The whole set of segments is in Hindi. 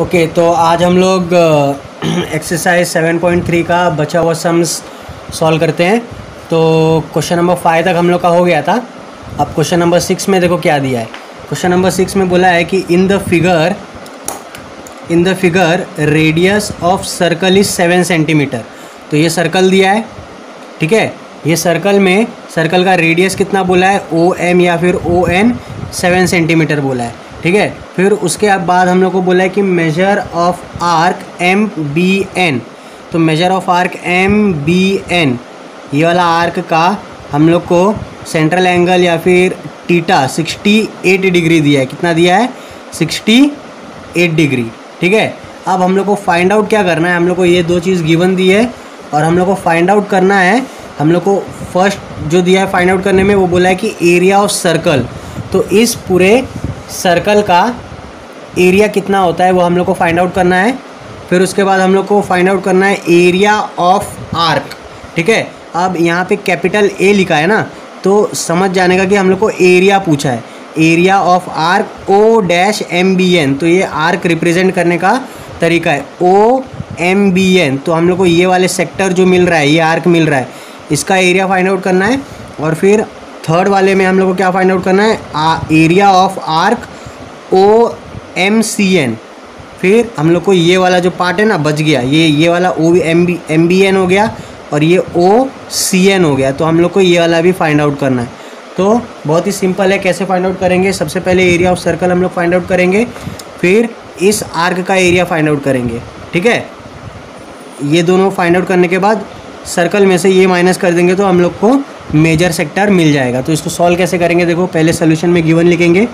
ओके, तो आज हम लोग एक्सरसाइज 7.3 का बचा हुआ सम्स सॉल्व करते हैं। तो क्वेश्चन नंबर 5 तक हम लोग का हो गया था। अब क्वेश्चन नंबर 6 में देखो क्या दिया है। क्वेश्चन नंबर 6 में बोला है कि in the figure radius of circle is 7 centimetre. तो ये सर्कल दिया है, ठीक है। ये सर्कल का रेडियस कितना बोला है, OM या फिर ON 7 सेंटीमीटर बोला है, ठीक है। फिर उसके बाद हम लोग को बोला है कि मेजर ऑफ आर्क MBN। तो मेजर ऑफ आर्क MBN, ये वाला आर्क का हम लोग को सेंट्रल एंगल या फिर थीटा 68 डिग्री दिया है। कितना दिया है, 68 डिग्री, ठीक है। अब हम लोग को फाइंड आउट क्या करना है, हम लोग को ये दो चीज़ गिवन दी है और हम लोग को फाइंड आउट करना है। हम लोग को फर्स्ट जो दिया है फाइंड आउट करने में, वो बोला है कि एरिया ऑफ सर्कल। तो इस पूरे सर्कल का एरिया कितना होता है वो हम लोग को फाइंड आउट करना है। फिर उसके बाद हम लोग को फाइंड आउट करना है एरिया ऑफ आर्क, ठीक है। अब यहाँ पे कैपिटल A लिखा है ना, तो समझ जाने का कि हम लोग को एरिया पूछा है। एरिया ऑफ आर्क OMBN, तो ये आर्क रिप्रेजेंट करने का तरीका है OMBN। तो हम लोग को ये वाले सेक्टर जो मिल रहा है, ये आर्क मिल रहा है, इसका एरिया फाइंड आउट करना है। और फिर थर्ड वाले में हम लोग को क्या फाइंड आउट करना है, एरिया ऑफ आर्क OMCN। फिर हम लोग को ये वाला जो पार्ट है ना बच गया, ये वाला MBN हो गया और ये OCN हो गया। तो हम लोग को ये वाला भी फाइंड आउट करना है। तो बहुत ही सिंपल है, कैसे फाइंड आउट करेंगे। सबसे पहले एरिया ऑफ सर्कल हम लोग फाइंड आउट करेंगे, फिर इस आर्क का एरिया फाइंड आउट करेंगे, ठीक है। ये दोनों फाइंड आउट करने के बाद सर्कल में से ये माइनस कर देंगे तो हम लोग को मेजर सेक्टर मिल जाएगा। तो इसको सॉल्व कैसे करेंगे, देखो पहले सोल्यूशन में गिवन लिखेंगे।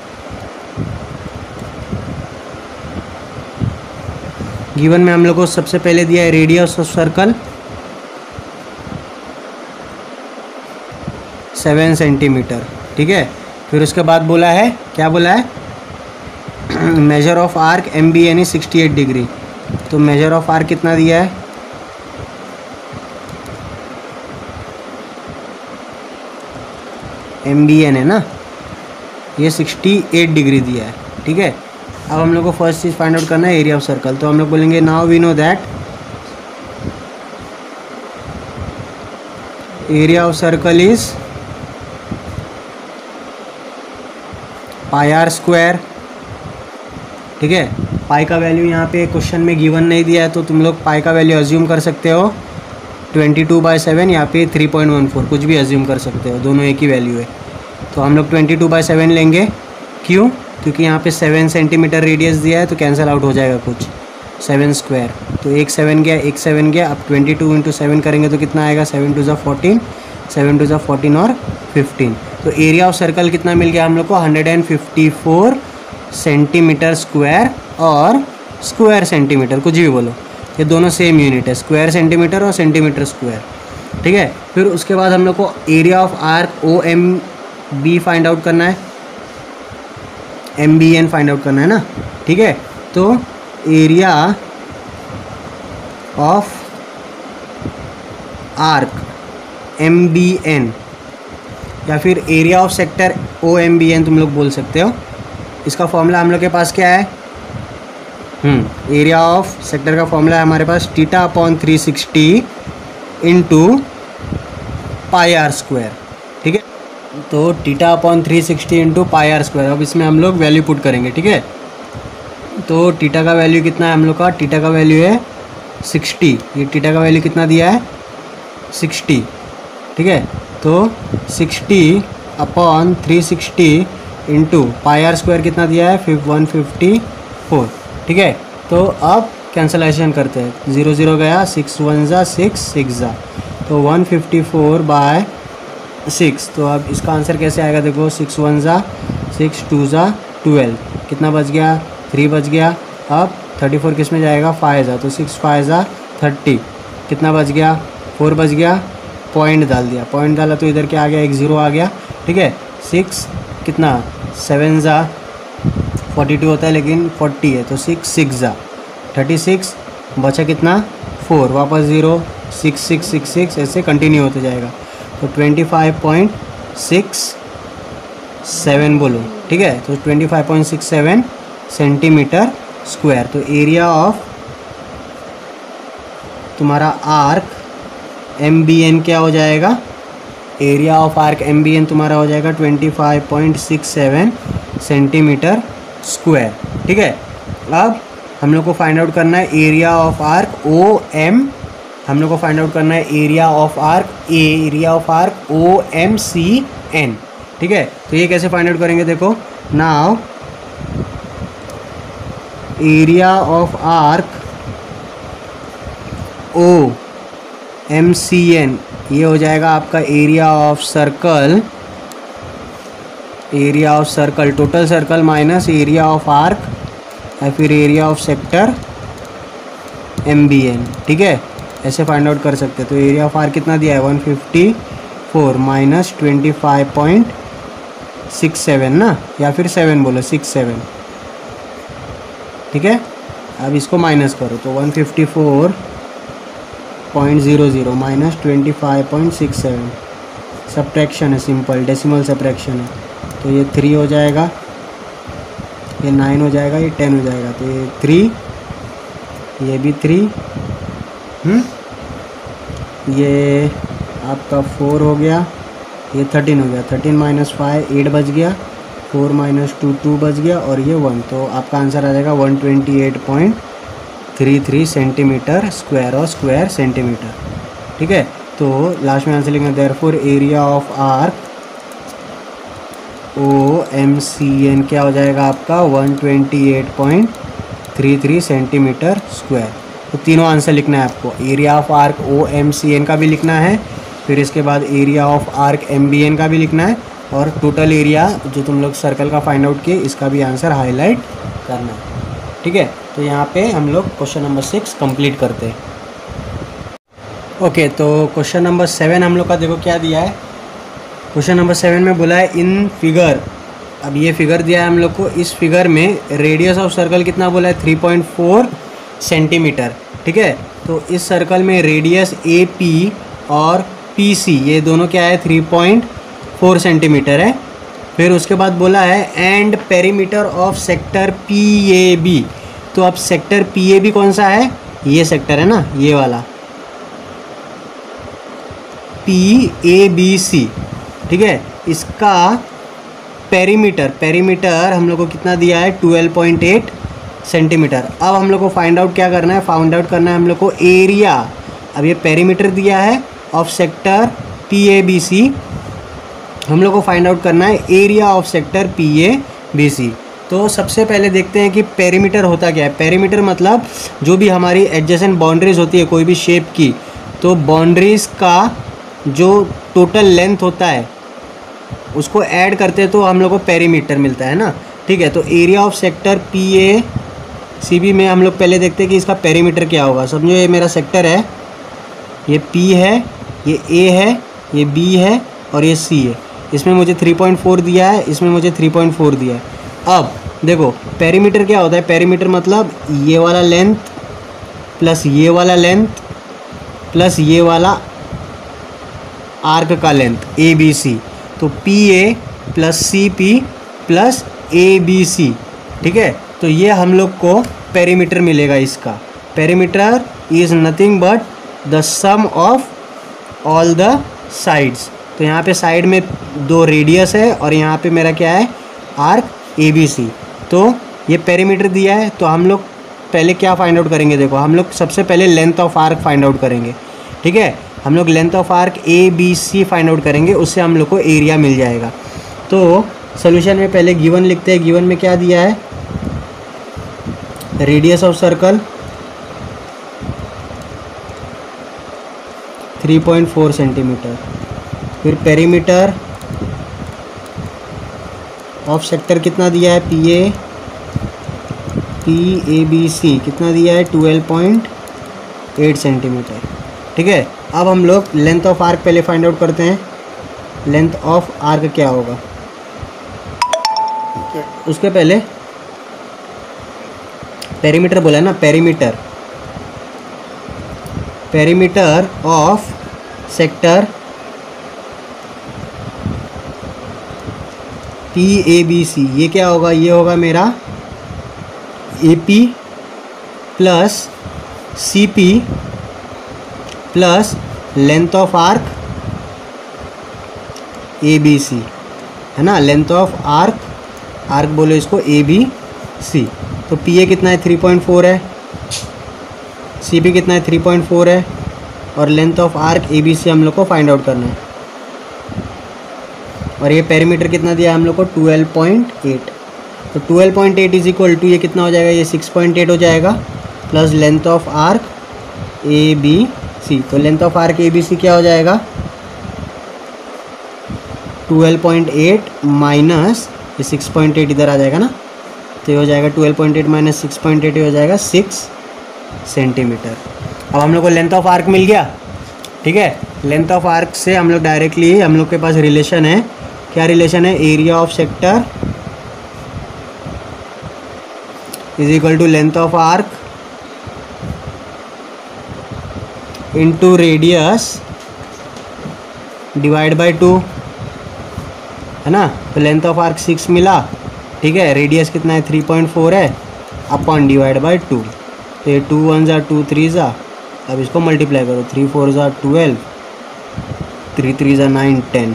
गिवन में हम लोग को सबसे पहले दिया है रेडियस ऑफ सर्कल 7 सेंटीमीटर, ठीक है। फिर उसके बाद बोला है, क्या बोला है, measure of arc MBN is 68 degree. तो मेजर ऑफ आर्क कितना दिया है, MBN है ना, ये 68 डिग्री दिया है, ठीक है। अब हम लोग को फर्स्ट चीज़ फाइंड आउट करना है एरिया ऑफ सर्कल। तो हम लोग बोलेंगे now we know that area of circle is pi r square, ठीक है। पाई का वैल्यू यहाँ पे क्वेश्चन में गिवन नहीं दिया है, तो तुम लोग पाई का वैल्यू अज्यूम कर सकते हो 22/7 या फिर 3.14, कुछ भी अज्यूम कर सकते हो, दोनों एक ही वैल्यू है। तो हम लोग 22/7 लेंगे, क्यों, क्योंकि यहाँ पे 7 सेंटीमीटर रेडियस दिया है, तो कैंसिल आउट हो जाएगा कुछ, 7 स्क्वायर। तो एक 7 गया, एक 7 गया। अब 22 × 7 करेंगे तो कितना आएगा, 7 × 14, 7 × 14 और 15। तो एरिया ऑफ सर्कल कितना मिल गया हम लोग को, 154 सेंटीमीटर स्क्वायर और स्क्वायर सेंटीमीटर, कुछ भी बोलो, ये दोनों सेम यूनिट है, स्क्वायर सेंटीमीटर और सेंटीमीटर स्क्वायर, ठीक है। फिर उसके बाद हम लोग को area of arc OMB find out करना है, MBN फाइंड आउट करना है ना, ठीक है। तो एरिया ऑफ आर्क MBN या फिर एरिया ऑफ सेक्टर OMBN तुम लोग बोल सकते हो। इसका फॉर्मूला हम लोग के पास क्या है, एरिया ऑफ सेक्टर का फॉर्मूला है हमारे पास θ/360 × पाई r स्क्वायर, ठीक है। तो θ/360 × पाई r स्क्वायर। अब इसमें हम लोग वैल्यू पुट करेंगे, ठीक है। तो थीटा का वैल्यू कितना है हम लोग का, थीटा का वैल्यू है 60। ये थीटा का वैल्यू कितना दिया है, 60, ठीक है। तो 60/360 × पाई r स्क्वायर कितना दिया है, 154, ठीक है। तो अब कैंसलेशन करते हैं, 0 0 गया, 6 1 ज़ा 6 6 ज़ा, तो 154/6। तो अब इसका आंसर कैसे आएगा, देखो 6 1 ज़ा 6 2 ज़ा 12, कितना बच गया, 3 बच गया। अब 34 किस में जाएगा, 5 ज़ा, तो 6 5 ज़ा 30, कितना बच गया, 4 बच गया। पॉइंट डाल दिया, पॉइंट डाला तो इधर क्या आ गया, एक 0 आ गया, ठीक है। 6 कितना, 7 ज़ा 42 होता है लेकिन 40 है, तो 6 6 ज़ा 36, बचा कितना 4, वापस 0 6 6 6 6, ऐसे कंटिन्यू होते जाएगा। तो 25.67 बोलो, ठीक है। तो 25.67 सेंटीमीटर स्क्वायर। तो एरिया ऑफ तुम्हारा आर्क MBN क्या हो जाएगा, एरिया ऑफ आर्क MBN तुम्हारा हो जाएगा 25.67 सेंटीमीटर स्क्वायर। ठीक है, अब हम लोग को फाइंड आउट करना है एरिया ऑफ आर्क OM, हम लोग को फाइंड आउट करना है एरिया ऑफ आर्क OMCN। ठीक है, तो ये कैसे फाइंड आउट करेंगे, देखो now area of arc OMCN ये हो जाएगा आपका area of circle, total circle minus area of arc या फिर एरिया ऑफ सेक्टर MBN। ठीक है, ऐसे फाइंड आउट कर सकते हैं। तो एरिया ऑफ आर्क कितना दिया है 154 माइनस 25.67 ना, या फिर 7 बोलो 67। ठीक है, अब इसको माइनस करो तो 154.00 माइनस 25.67, सब्ट्रैक्शन है, सिंपल डेसिमल सब्ट्रैक्शन है। तो ये 3 हो जाएगा, ये 9 हो जाएगा, ये 10 हो जाएगा। तो ये 3, ये भी 3, ये आपका 4 हो गया, ये 13 हो गया। 13 माइनस 5 8 बच गया, 4 माइनस 2 2 बच गया, और ये 1। तो आपका आंसर आ जाएगा 128.33 सेंटीमीटर स्क्वायर और स्क्वायर सेंटीमीटर। ठीक है, तो लास्ट में आंसर लिखना, therefore area of arc OMCN क्या हो जाएगा आपका 128.33 सेंटीमीटर स्क्वायर। तो तीनों आंसर लिखना है आपको, एरिया ऑफ आर्क OMCN का भी लिखना है, फिर इसके बाद एरिया ऑफ आर्क MBN का भी लिखना है, और टोटल एरिया जो तुम लोग सर्कल का फाइंड आउट किए इसका भी आंसर हाईलाइट करना है। ठीक है, तो यहाँ पे हम लोग क्वेश्चन नंबर 6 कंप्लीट करते हैं। ओके, तो क्वेश्चन नंबर 7 हम लोग का देखो क्या दिया है। क्वेश्चन नंबर 7 में बोला है इन फिगर, अब ये फिगर दिया है हम लोग को, इस फिगर में रेडियस ऑफ सर्कल कितना बोला है 3.4 सेंटीमीटर। ठीक है, तो इस सर्कल में रेडियस AP और PC ये दोनों क्या है 3.4 सेंटीमीटर है। फिर उसके बाद बोला है and perimeter of sector PAB। तो अब सेक्टर PAB कौन सा है, ये सेक्टर है ना, ये वाला PABC। ठीक है, इसका पेरीमीटर हम लोग को कितना दिया है 12.8 सेंटीमीटर। अब हम लोग को फाइंड आउट क्या करना है, फाइंड आउट करना है हम लोग को एरिया। अब ये पेरीमीटर दिया है ऑफ सेक्टर PABC, हम लोग को फाइंड आउट करना है एरिया ऑफ सेक्टर PABC। तो सबसे पहले देखते हैं कि पेरीमीटर होता क्या है। पेरीमीटर मतलब जो भी हमारी एडजेसेंट बाउंड्रीज होती है कोई भी शेप की, तो बाउंड्रीज का जो टोटल लेंथ होता है उसको ऐड करते हैं तो हम लोग को पेरीमीटर मिलता है ना। ठीक है, तो एरिया ऑफ सेक्टर PACB में हम लोग पहले देखते हैं कि इसका पेरीमीटर क्या होगा। समझो ये मेरा सेक्टर है, ये P है, ये A है, ये B है और ये C है। इसमें मुझे 3.4 दिया है, इसमें मुझे 3.4 दिया है। अब देखो पेरीमीटर क्या होता है, पेरीमीटर मतलब ये वाला लेंथ प्लस ये वाला लेंथ प्लस ये वाला आर्क का लेंथ ABC। तो PA plus CP plus ABC। ठीक है, तो ये हम लोग को पेरीमीटर मिलेगा। इसका perimeter is nothing but the sum of all the sides. तो यहाँ पे साइड में 2 रेडियस है और यहाँ पे मेरा क्या है आर्क ABC। तो ये पेरीमीटर दिया है, तो हम लोग पहले क्या फाइंड आउट करेंगे, देखो हम लोग सबसे पहले length of arc find out करेंगे। ठीक है, हम लोग length of arc ABC find out करेंगे, उससे हम लोग को एरिया मिल जाएगा। तो सॉल्यूशन में पहले गिवन लिखते हैं। गिवन में क्या दिया है, रेडियस ऑफ सर्कल 3.4 सेंटीमीटर, फिर पेरीमीटर ऑफ सेक्टर कितना दिया है PABC कितना दिया है 12.8 सेंटीमीटर। ठीक है, अब हम लोग लेंथ ऑफ आर्क पहले फाइंड आउट करते हैं। लेंथ ऑफ आर्क क्या होगा, उसके पहले पेरीमीटर बोला है ना, पेरीमीटर ऑफ सेक्टर PABC ये क्या होगा, ये होगा मेरा AP plus CP plus length of arc ABC, है ना, लेंथ ऑफ आर्क बोलो इसको ABC। तो PA कितना है 3.4 है, CP कितना है 3.4 है, और लेंथ ऑफ आर्क ABC हम लोग को फाइंड आउट करना है। और ये पेरीमीटर कितना दिया है हम लोग को 12.8। तो 12.8 इज इक्वल टू ये कितना हो जाएगा, ये 6.8 हो जाएगा, plus length of arc ABC। तो लेंथ ऑफ आर्क ABC क्या हो जाएगा, 12.8 माइनस ये 6.8 इधर आ जाएगा ना, तो ये हो जाएगा 12.8 माइनस 6.8, ये हो जाएगा 6 सेंटीमीटर। अब हम लोग को लेंथ ऑफ आर्क मिल गया, ठीक है। लेंथ ऑफ आर्क से हम लोग डायरेक्टली, हम लोग के पास रिलेशन है, क्या रिलेशन है, area of sector is equal to length of arc into radius divide by 2, है ना। तो लेंथ ऑफ आर्क 6 मिला, ठीक है, रेडियस कितना है 3.4 है, अपॉन डिवाइड बाय 2। तो ये 2 1 ज़ा 2 3 ज़ा, अब इसको मल्टीप्लाई करो, 3 4 ज़ा 12, 3 3 ज़ा 9 10,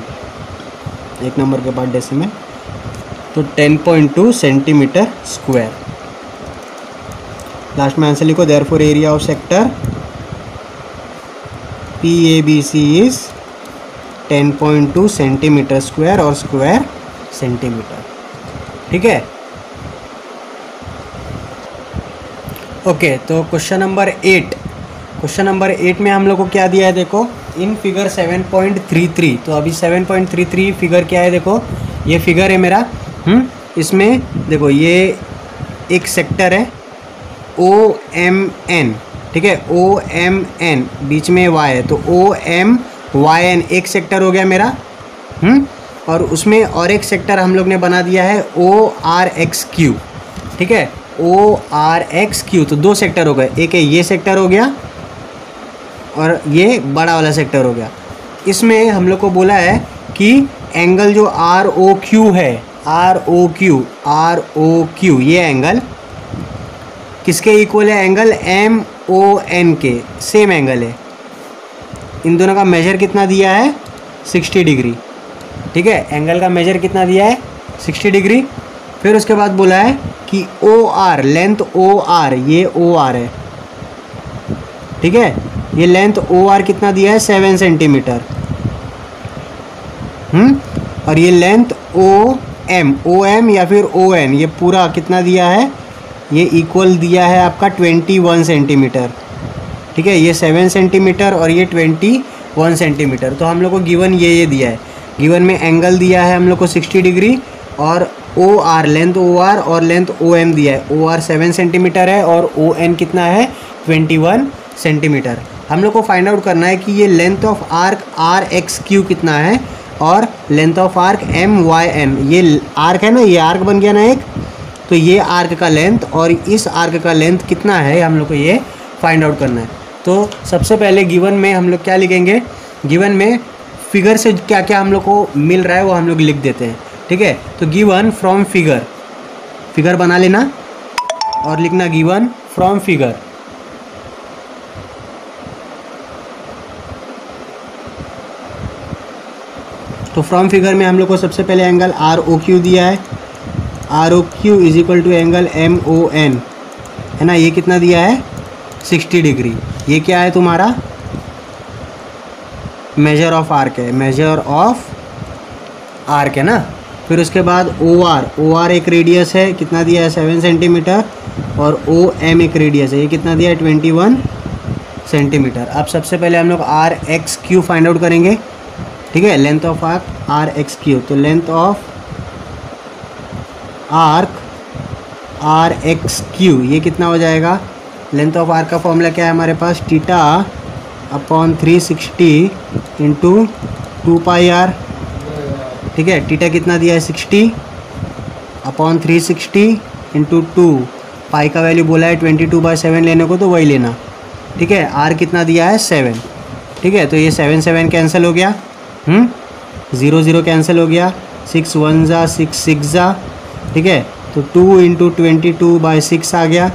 एक नंबर के बाद डेसिमल, तो 10.2 सेंटीमीटर स्क्वायर। लास्ट में आंसर लिखो, therefore area of sector PABC is 10.2 centimetre square, और स्क्वायर सेंटीमीटर, ठीक है। ओके, तो क्वेश्चन नंबर 8 में हम लोग को क्या दिया है, देखो इन फिगर 7.33। तो अभी 7.33 फिगर क्या है, देखो ये फिगर है मेरा, इसमें देखो ये एक सेक्टर है OMN, ठीक है, OMN, बीच में Y है, तो OMYN एक सेक्टर हो गया मेरा, और उसमें और एक सेक्टर हम लोग ने बना दिया है ORXQ, ठीक है, ORXQ। तो 2 सेक्टर हो गए, एक है ये सेक्टर हो गया और ये बड़ा वाला सेक्टर हो गया। इसमें हम लोग को बोला है कि एंगल जो ROQ है, ROQ ये एंगल किसके इक्वल है, एंगल MON के सेम एंगल है। इन दोनों का मेजर कितना दिया है 60 डिग्री, ठीक है, एंगल का मेजर कितना दिया है 60 डिग्री। फिर उसके बाद बोला है कि OR, लेंथ OR, ये OR है, ठीक है, ये लेंथ OR कितना दिया है 7 सेंटीमीटर, और ये लेंथ OM या फिर ON ये पूरा कितना दिया है, ये इक्वल दिया है आपका 21 सेंटीमीटर, ठीक है, ये 7 सेंटीमीटर और ये 21 सेंटीमीटर। तो हम लोग को गिवन ये दिया है, गिवन में एंगल दिया है हम लोग को 60 डिग्री, और OR लेंथ OR और लेंथ OM दिया है, OR 7 सेंटीमीटर है और ON कितना है 21 सेंटीमीटर। हम लोग को फाइंड आउट करना है कि ये लेंथ ऑफ आर्क RXQ कितना है, और लेंथ ऑफ आर्क MYN, ये आर्क है ना, ये आर्क बन गया ना एक, तो ये आर्क का लेंथ और इस आर्क का लेंथ कितना है, हम लोग को ये फाइंड आउट करना है। तो सबसे पहले गिवन में हम लोग क्या लिखेंगे, गिवन में फिगर से क्या क्या हम लोग को मिल रहा है वो हम लोग लिख देते हैं, ठीक है। तो गिवन फ्रॉम फिगर बना लेना और लिखना गिवन फ्रॉम फिगर। तो फ्रॉम फिगर में हम लोग को सबसे पहले एंगल ROQ दिया है, ROQ is equal to angle MON, है ना, ये कितना दिया है 60 डिग्री। ये क्या है तुम्हारा मेजर ऑफ आर्क है, मेजर ऑफ आर्क है ना। फिर उसके बाद OR एक रेडियस है, कितना दिया है 7 सेंटीमीटर, और OM एक रेडियस है, ये कितना दिया है 21 सेंटीमीटर। अब सबसे पहले हम लोग RXQ फाइंड आउट करेंगे, ठीक है, लेंथ ऑफ आर्क RXQ। तो लेंथ ऑफ आर्क RXQ ये कितना हो जाएगा, लेंथ ऑफ आर्क का फॉर्मूला क्या है हमारे पास, theta upon 360 into 2 pi R, ठीक है, थीटा कितना दिया है 60 अपॉन 360 इंटू 2, पाई का वैल्यू बोला है 22/7 लेने को, तो वही लेना, ठीक है। आर कितना दिया है 7, ठीक है, तो ये 7 7 कैंसिल हो गया, 0 0 कैंसिल हो गया, 6 1 ज़ा 6 6 ज़ा, ठीक है, तो तो 2 इंटू 22/6 आ गया।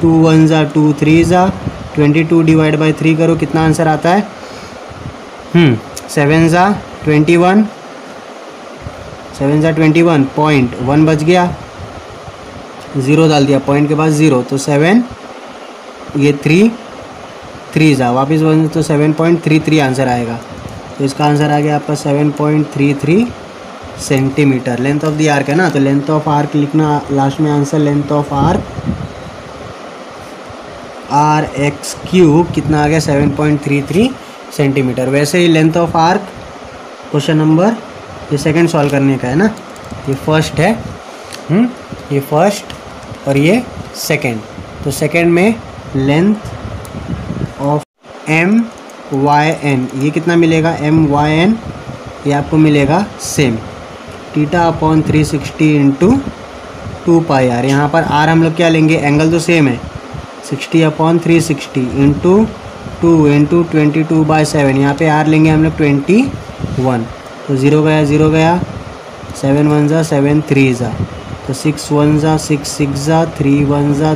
2 1 ज़ा 2 3 ज़ा 22 डिवाइड बाई 3 करो, कितना आंसर आता है? 7 ज़ा 21, 7 ज़ा 21, पॉइंट 1 बच गया, 0 डाल दिया पॉइंट के बाद 0, तो 7, ये 3 ज़ा वापस 1 तो 7.33 आंसर आएगा। तो इसका आंसर आ गया आपका 7.33 centimetre. Length of the arc है ना, तो लेंथ ऑफ आर्क लिखना लास्ट में answer. Length of arc RX³ कितना आ गया? 7.33 सेंटीमीटर। वैसे ही length of arc question number ये सेकंड सॉल्व करने का है ना, ये फर्स्ट है, ये फर्स्ट और ये सेकंड। तो सेकंड में लेंथ ऑफ MYN ये कितना मिलेगा? MYN ये आपको मिलेगा सेम θ/360 इंटू 2πr। यहाँ पर r हम लोग क्या लेंगे? एंगल तो सेम है, 60/360 इंटू 2 इंटू 22/7। यहाँ पे r लेंगे हम लोग 21, तो 0 गया 0 गया, 7 1 ज़ा 7 3 ज़ा, तो 6 1 ज़ा 6 6 ज़ा 3 1 ज़ा,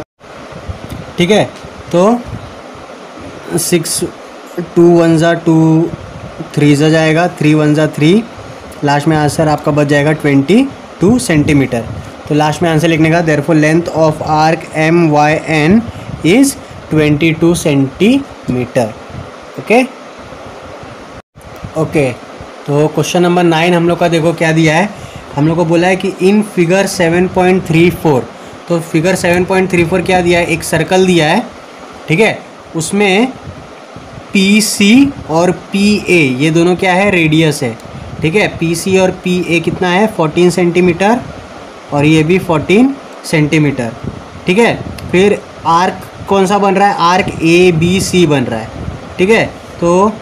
ठीक है। तो 6 2 1 ज़ा 2 3 ज़ा जाएगा, 3 1 ज़ा 3, लास्ट में आंसर आपका बच जाएगा 22 सेंटीमीटर। तो लास्ट में आंसर लिखने का therefore length of arc MYN is 22 centimetre. Okay. तो क्वेश्चन नंबर 9 हम लोग का देखो क्या दिया है। हम लोग को बोला है कि इन फिगर 7.34, तो फिगर 7.34 क्या दिया है? एक सर्कल दिया है, ठीक है, उसमें PC और PA ये दोनों क्या है? रेडियस है, ठीक है। PC और PA कितना है? 14 सेंटीमीटर, और ये भी 14 सेंटीमीटर, ठीक है। फिर आर्क कौन सा बन रहा है? आर्क ABC बन रहा है, ठीक है। तो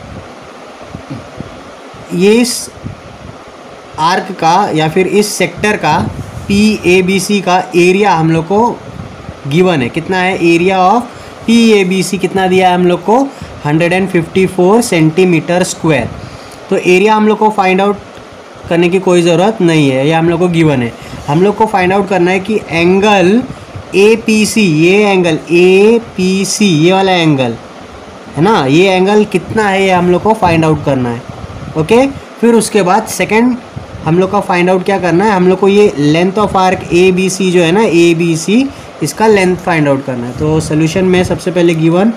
ये इस आर्क का या फिर इस सेक्टर का PABC का एरिया हम लोग को गिवन है। कितना है एरिया ऑफ PABC? कितना दिया है हम लोग को? 154 सेंटीमीटर स्क्वायर। तो एरिया हम लोग को फाइंड आउट करने की कोई ज़रूरत नहीं है, ये हम लोग को गिवन है। हम लोग को फाइंड आउट करना है कि एंगल APC, ये एंगल APC ये वाला एंगल है ना, ये एंगल कितना है, ये हम लोग को फाइंड आउट करना है। ओके। फिर उसके बाद सेकंड हम लोग का फाइंड आउट क्या करना है? हम लोग को ये लेंथ ऑफ आर्क ABC जो है ना, ABC इसका लेंथ फाइंड आउट करना है। तो सोल्यूशन में सबसे पहले गिवन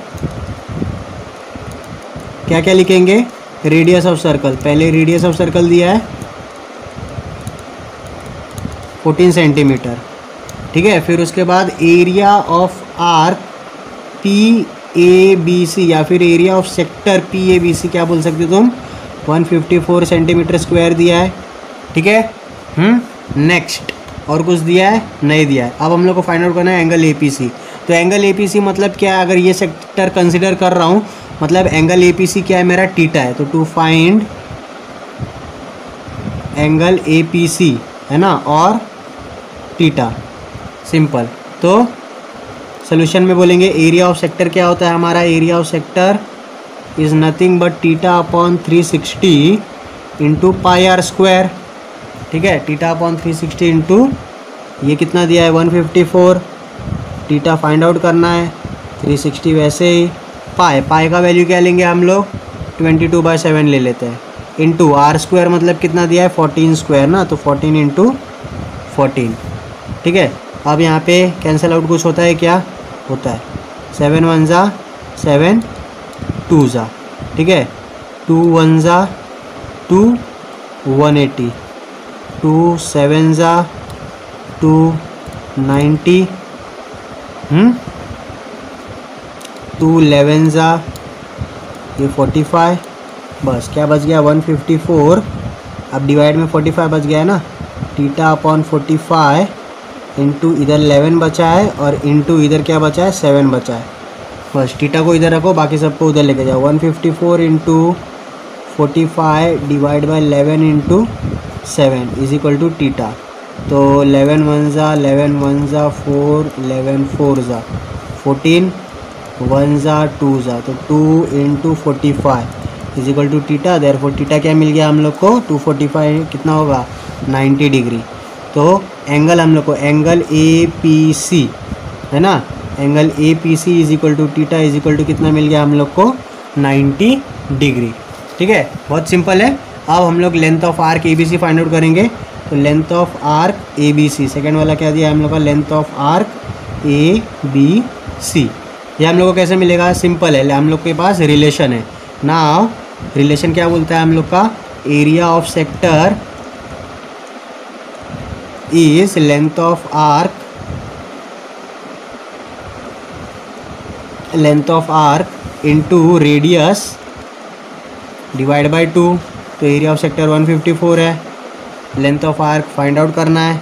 क्या क्या लिखेंगे? Radius of circle. पहले रेडियस ऑफ सर्कल दिया है 14 सेंटीमीटर, ठीक है। फिर उसके बाद एरिया ऑफ आर्क PABC या फिर एरिया ऑफ सेक्टर PABC क्या बोल सकते हो तुम? 154 सेंटीमीटर स्क्वायर दिया है, ठीक है। नेक्स्ट और कुछ दिया है? नहीं दिया है। अब हम लोग को फाइंड आउट करना है एंगल APC। तो एंगल APC मतलब क्या है? अगर ये सेक्टर कंसिडर कर रहा हूँ, मतलब एंगल APC क्या है? मेरा थीटा है। तो टू फाइंड एंगल APC है ना, और थीटा, सिंपल। तो सोल्यूशन में बोलेंगे एरिया ऑफ सेक्टर क्या होता है हमारा? Area of sector is nothing but θ/360 into πr², ठीक है। θ/360 इंटू ये कितना दिया है? 154। थीटा फाइंड आउट करना है, 360 वैसे ही। पाई का वैल्यू क्या लेंगे हम लोग? 22/7 ले लेते हैं, इंटू r² मतलब कितना दिया है? 14 स्क्वायर ना, तो 14 इंटू 14, ठीक है। अब यहाँ पे कैंसिल आउट कुछ होता है क्या? होता है। 7 1 ज़ा 7 2 ज़ा, ठीक है। 2 1 ज़ा 2 180, 2 7 ज़ा 2 90, 2 11 ज़ा ये 45, बस क्या बच गया? 154। अब डिवाइड में 45 बच गया है ना, θ/45 इंटू इधर 11 बचा है और इंटू इधर क्या बचा है? 7 बचा है। बस थीटा को इधर रखो, बाकी सबको उधर लेके जाओ। 154 into 45 divide by 11 into 7 is equal to theta. तो 11 1 ज़ा 11 1 ज़ा 4, 11 4 ज़ा 14, 1 ज़ा 2 ज़ा, तो 2 into 45 is equal to theta. Therefore theta क्या मिल गया हम लोग को? 245 कितना होगा? 90 डिग्री। तो एंगल हम लोग को एंगल ए पी सी है ना, angle A P C is equal to theta is equal to कितना मिल गया हम लोग को 90 डिग्री। ठीक है, बहुत सिंपल है। अब हम लोग length of arc A B C find out करेंगे। तो length of arc A B C, second वाला क्या दिया हम लोग का, length of arc A B C. ये हम लोग को कैसे मिलेगा, सिंपल है, हम लोग के पास रिलेशन है ना। रिलेशन क्या बोलता है हम लोग का, area of sector is length of arc, length of arc into radius divide by 2। तो एरिया ऑफ सेक्टर 154 है, length of arc find out करना है,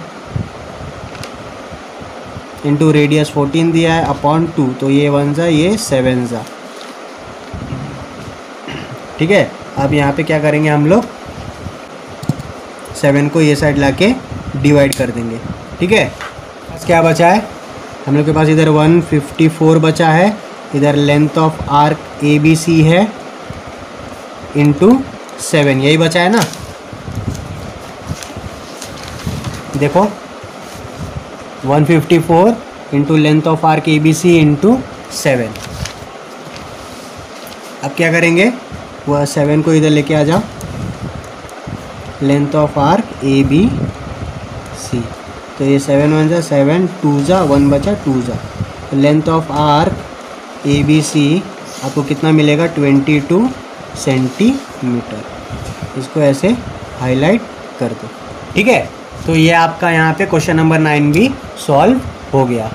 इनटू रेडियस 14 दिया है अपॉन 2। तो ये 1 जा ये 7 जा। ठीक है, अब यहाँ पे क्या करेंगे हम लोग, 7 को ये साइड लाके डिवाइड कर देंगे। ठीक है, बस क्या बचा है हम लोग के पास, इधर 154 बचा है, इधर length of arc A B C है इंटू 7, यही बचा है ना। देखो 154 इंटू length of arc A B C into 7। अब क्या करेंगे, वह 7 को इधर लेके आ जाओ, length of arc A B C. तो ये 7 1 जा 7, 2 जा 1 बचा 2 जा। तो length of arc A B C आपको कितना मिलेगा, 22 सेंटीमीटर। इसको ऐसे हाईलाइट कर दो। ठीक है, तो ये आपका यहाँ पे क्वेश्चन नंबर 9 भी सॉल्व हो गया।